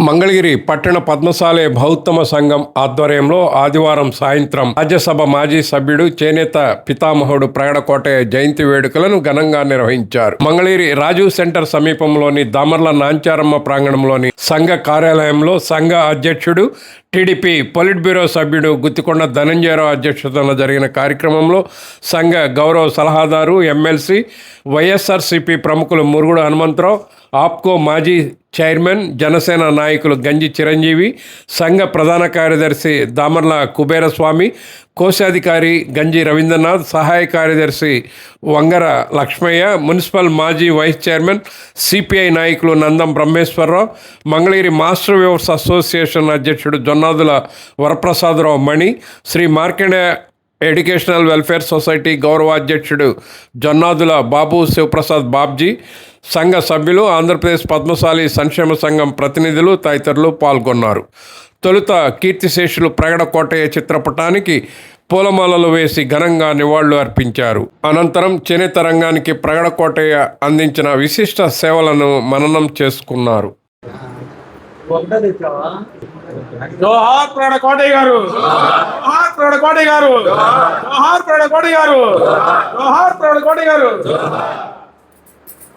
మంగళగిరి పట్టణ పద్మశాలి బౌద్ధమ సంఘం ఆధ్వర్యంలో ఆదివారం సాయంత్రం రాజ్యసభ మాజీ సభ్యుడు చేనేత పితామహుడు ప్రగడకోటయ్య జయంతి వేడుకలను ఘనంగా నిర్వహించారు. మంగళగిరి రాజీవ్ సెంటర్ సమీపంలోని దామర్ల నాంచారమ్మ ప్రాంగణంలోని సంఘ కార్యాలయంలో సంఘ అధ్యక్షుడు టీడీపీ పొలిట్ బ్యూరో సభ్యుడు గుత్తికొండ ధనంజయరావు అధ్యక్షతన జరిగిన కార్యక్రమంలో సంఘ గౌరవ సలహాదారు ఎమ్మెల్సీ వైఎస్ఆర్సీపీ ప్రముఖులు మురుగుడు హనుమంతరావు, ఆప్కో మాజీ చైర్మన్ జనసేన నాయకులు గంజి చిరంజీవి, సంఘ ప్రధాన కార్యదర్శి దామర్ల కుబేరస్వామి, కోశాధికారి గంజి రవీంద్రనాథ్, సహాయ కార్యదర్శి వంగర లక్ష్మయ్య, మున్సిపల్ మాజీ వైస్ చైర్మన్ సిపిఐ నాయకులు Nandam Brahmeswararao, Mangalagiri master weavers association అధ్యక్షుడు Jonnadula Varaprasadarao Mani, Sri Markandeya educational welfare society గౌరవాధ్యక్షుడు జొన్నాదుల బాబు శివప్రసాద్ బాబ్జీ, సంఘ సభ్యులు, ఆంధ్రప్రదేశ్ పద్మశాలి సంక్షేమ సంఘం ప్రతినిధులు తదితరులు పాల్గొన్నారు. తొలుత కీర్తిశేషులు ప్రగడకోటయ్య చిత్రపటానికి పూలమాలలు వేసి ఘనంగా నివాళులు అర్పించారు. అనంతరం చేనేత రంగానికి ప్రగడకోటయ్య అందించిన విశిష్ట సేవలను మననం చేసుకున్నారు. జోహార్ ప్రగడకోటయ్య గారు, జోహార్ ప్రగడకోటయ్య గారు, జోహార్ ప్రగడకోటయ్య గారు, జోహార్ ప్రగడకోటయ్య గారు.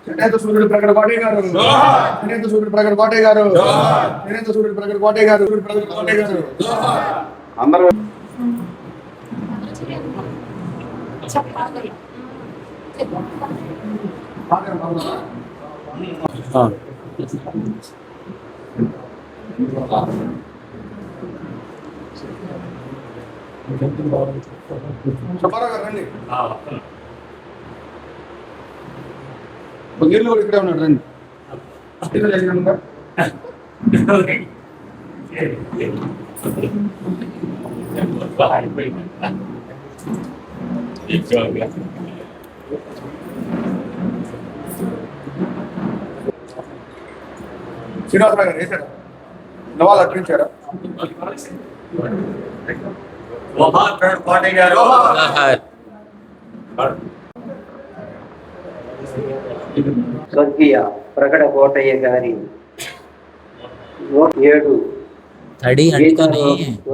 చేనేత సూర్యుడు ప్రగడకోటయ్య గారు, చేనేత సూర్యుడు ప్రగడకోటయ్య గారు, చేనేత సూర్యుడు ప్రగడకోటయ్య గారు, ప్రగడకోటయ్య గారు. అందరూ రండి, నీళ్ళు కూడా ఇక్కడే ఉన్నాడు. రండి, శ్రీనివాసరావు గారు వేసారా? నవాళ్ళు అట్టించారా? స్వర్గీయ ప్రగడకోటయ్య గారి 7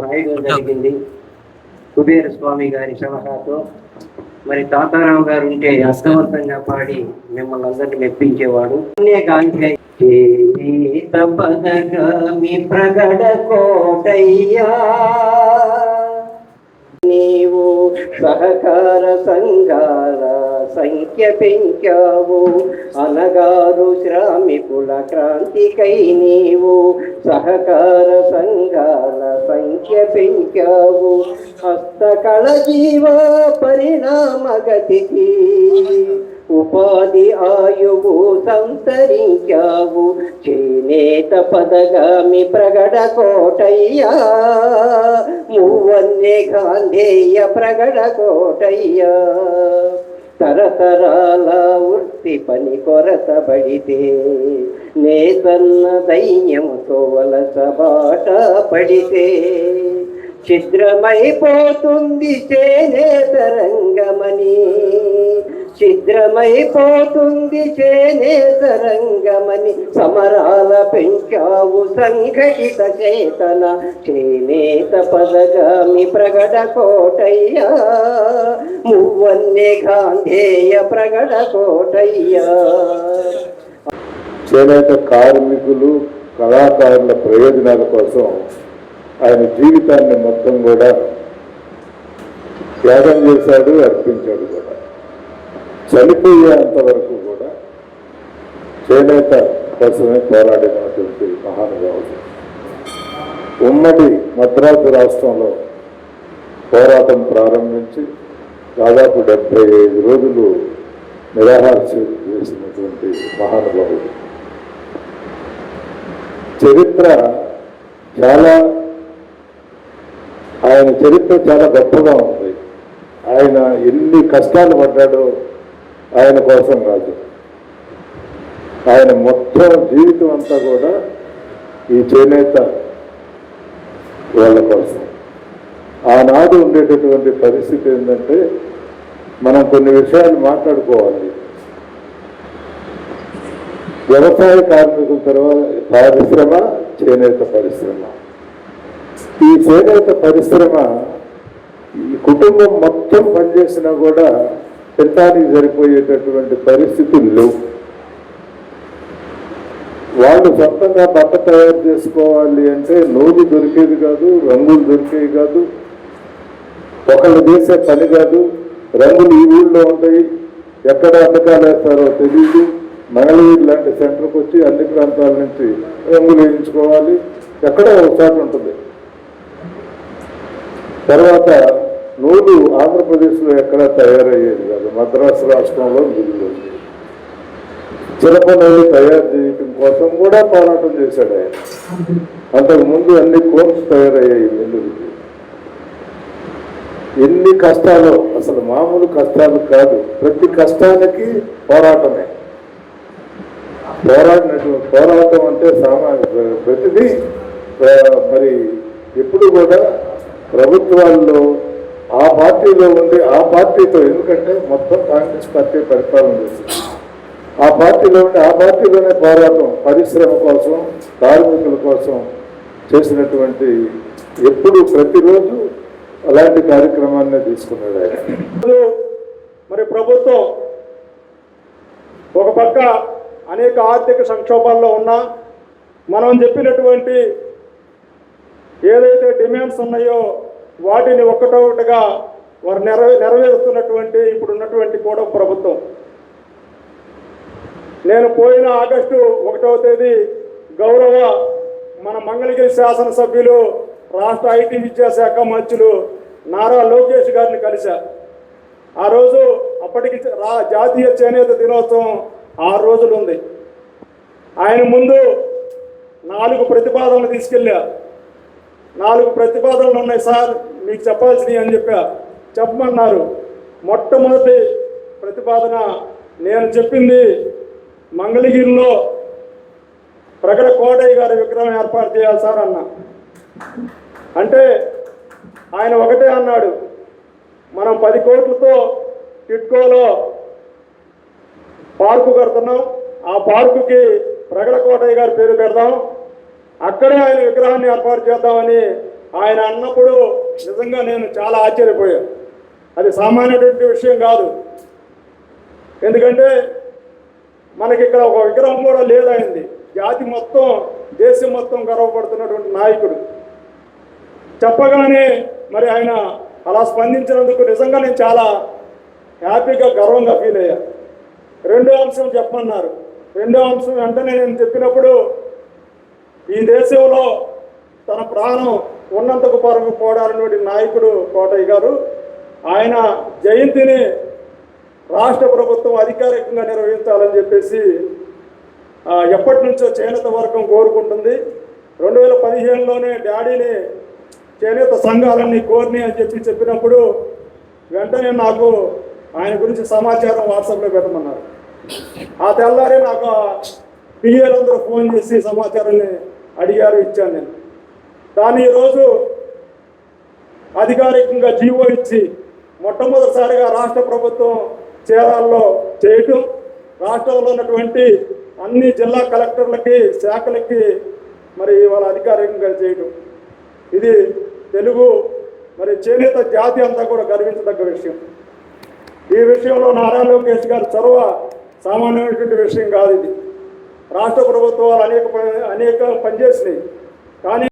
రాయడం జరిగింది. కుబేర స్వామి గారి సలహాతో మరి తాతారావు గారు ఉంటే అర్థవంతంగా పాడి మిమ్మల్ని అందరినీ మెప్పించేవాడు. మీ ప్రగడకోటయ్యా నీవు సహకార సంఘాల సంఖ్య పెంచావు, అనగారు శ్రామికుల క్రాంతికై నీవు సహకార సంఘాల సంఖ్య పెంచావు, హస్తకళ జీవ పరిణామగతికి ఉపాధి ఆయువు సంతరించావు, చేనేత పదగామి ప్రగడకోటయ్యా, మూవన్నె గాంధేయ ప్రగడకోటయ్యా. తరతరాల వృత్తి పని కొరత బడితే నేతన్న దైన్యముతో వలస బాట పడితే ఛిద్రమైపోతుంది చేనేత రంగమని, ఛిద్రమైపోతుంది చేనేత రంగమని సమరాల పెంచావు సంఘటిత చేతన, చేనేత పదగామి ప్రగడకోటయ్యా, మూవన్నె గాంధేయ ప్రగడకోటయ్యా. చేనేత కార్మికులు కళాకారుల ప్రయోజనాల కోసం ఆయన జీవితాన్ని మొత్తం కూడా త్యాగం చేశాడు, అర్పించాడు కూడా. చనిపోయేంత వరకు కూడా చేనేత కోసమే పోరాడినటువంటి మహానుభావుడు. ఉమ్మడి మద్రాసు రాష్ట్రంలో పోరాటం ప్రారంభించి దాదాపు 75 రోజులు నిరాహార చేసినటువంటి మహానుభావుడు. చరిత్ర ఆయన చరిత్ర చాలా గొప్పగా ఉంది. ఆయన ఎన్ని కష్టాలు పడ్డాడో ఆయన కోసం కాదు, ఆయన మొత్తం జీవితం అంతా కూడా ఈ చేనేత వాళ్ళ కోసం. ఆనాడు ఉండేటటువంటి పరిస్థితి ఏంటంటే మనం కొన్ని విషయాలు మాట్లాడుకోవాలి. వ్యవసాయ కార్మికుల తర్వాత పరిశ్రమ చేనేత పరిశ్రమ. ఈ చేనేత పరిశ్రమ ఈ కుటుంబం మొత్తం పనిచేసినా కూడా పెంతానికి సరిపోయేటటువంటి పరిస్థితులు లేవు. వాళ్ళు సొంతంగా బట్ట తయారు చేసుకోవాలి అంటే నూలు దొరికేది కాదు, రంగులు దొరికేవి కాదు, ఒకళ్ళు చేసే పని కాదు. రంగులు ఈ ఊళ్ళో ఉంటాయి, ఎక్కడ అద్దకాలు వేస్తారో తెలియదు. మంగళగిరి లాంటి సెంటర్కి వచ్చి అన్ని ప్రాంతాల నుంచి రంగులు వేయించుకోవాలి, ఎక్కడో ఒకసారి ఉంటుంది. తర్వాత నూలు ఆంధ్రప్రదేశ్లో ఎక్కడా తయారయ్యేది కాదు, మద్రాసు రాష్ట్రంలో మిల్లు. చిరప నూలు తయారు చేయడం కోసం కూడా పోరాటం చేశాడు ఆయన. అంతకుముందు అన్ని కోర్స్ తయారయ్యాయి మిల్లులకి. ఎన్ని కష్టాలు, అసలు మామూలు కష్టాలు కాదు, ప్రతి కష్టానికి పోరాటమే. పోరాటం అంటే ప్రతిదీ మరి ఎప్పుడు కూడా ప్రభుత్వాల్లో ఆ పార్టీలో ఉండి ఆ పార్టీతో, ఎందుకంటే మొత్తం కాంగ్రెస్ పార్టీ పరిపాలన చేస్తుంది, ఆ పార్టీలో ఉండి ఆ పార్టీలోనే పోరాటం పరిశ్రమ కోసం, కార్మికుల కోసం చేసినటువంటి ఎప్పుడు ప్రతిరోజు అలాంటి కార్యక్రమాన్ని తీసుకున్నాడు ఆయన. మరి ప్రభుత్వం ఒక పక్క అనేక ఆర్థిక సంక్షోభాల్లో ఉన్నా మనం చెప్పినటువంటి ఏదైతే డిమాండ్స్ ఉన్నాయో వాటిని ఒక్కటొకటిగా వారు నెరవేరుస్తున్నటువంటి ఇప్పుడున్నటువంటి కూడా ప్రభుత్వం. నేను పోయిన ఆగస్టు 1వ తేదీ గౌరవ మన మంగళగిరి శాసనసభ్యులు రాష్ట్ర ఐటీ విద్యాశాఖ మంత్రులు నారా లోకేష్ గారిని కలిశా. ఆ రోజు అప్పటికి జాతీయ చేనేత దినోత్సవం 6 రోజులు ఉంది. ఆయన ముందు 4 ప్రతిపాదనలు తీసుకెళ్ళా. 4 ప్రతిపాదనలు ఉన్నాయి సార్, మీకు చెప్పాల్సినవి అని చెప్పమన్నారు. మొట్టమొదటి ప్రతిపాదన నేను చెప్పింది మంగళగిరిలో ప్రగడ కోటయ్య గారి విగ్రహం ఏర్పాటు చేయాలి సార్ అన్న. అంటే ఆయన ఒకటే అన్నాడు, మనం 10 కోట్లతో టిట్కోలో పార్కు కడుతున్నాం, ఆ పార్కుకి ప్రగడ కోటయ్య గారి పేరు పెడదాం, అక్కడే ఆయన విగ్రహాన్ని ఏర్పాటు చేద్దామని ఆయన అన్నప్పుడు నిజంగా నేను చాలా ఆశ్చర్యపోయాను. అది సామాన్యమైన విషయం కాదు. ఎందుకంటే మనకి ఇక్కడ ఒక విగ్రహం కూడా లేదైంది. జాతి మొత్తం, దేశం మొత్తం గర్వపడుతున్నటువంటి నాయకుడు చెప్పగానే మరి ఆయన అలా స్పందించినందుకు నిజంగా నేను చాలా హ్యాపీగా, గర్వంగా ఫీల్ అయ్యా. రెండో అంశం చెప్పమన్నారు. రెండో అంశం వెంటనే నేను చెప్పినప్పుడు, ఈ దేశంలో తన ప్రాణం ఉన్నంతకు పరకు పోడాలన్నటువంటి నాయకుడు కోటయ్య గారు, ఆయన జయంతిని రాష్ట్ర ప్రభుత్వం అధికారికంగా నిర్వహించాలని చెప్పేసి ఎప్పటి నుంచో చేనేత వర్గం కోరుకుంటుంది. 2015లోనే డాడీని చేనేత సంఘాలన్నీ కోరిని అని చెప్పినప్పుడు వెంటనే నాకు ఆయన గురించి సమాచారం వాట్సాప్లో పెట్టమన్నారు. ఆ తెల్లారే నాకు పిఏలందరూ ఫోన్ చేసి సమాచారాన్ని అడిగారు, ఇచ్చాను నేను. దాన్ని ఈరోజు అధికారికంగా జీవో ఇచ్చి మొట్టమొదటిసారిగా రాష్ట్ర ప్రభుత్వం చీరాల్లో చేయటం, రాష్ట్రంలో ఉన్నటువంటి అన్ని జిల్లా కలెక్టర్లకి, శాఖలకి మరి ఇవాళ అధికారికంగా చేయటం, ఇది తెలుగు మరి చేనేత జాతి అంతా కూడా గర్వించదగ్గ విషయం. ఈ విషయంలో నారా లోకేష్ గారి చొరవ సామాన్యమైనటువంటి విషయం కాదు. ఇది రాష్ట్ర ప్రభుత్వాలు అనేక పనిచేసినాయి, కానీ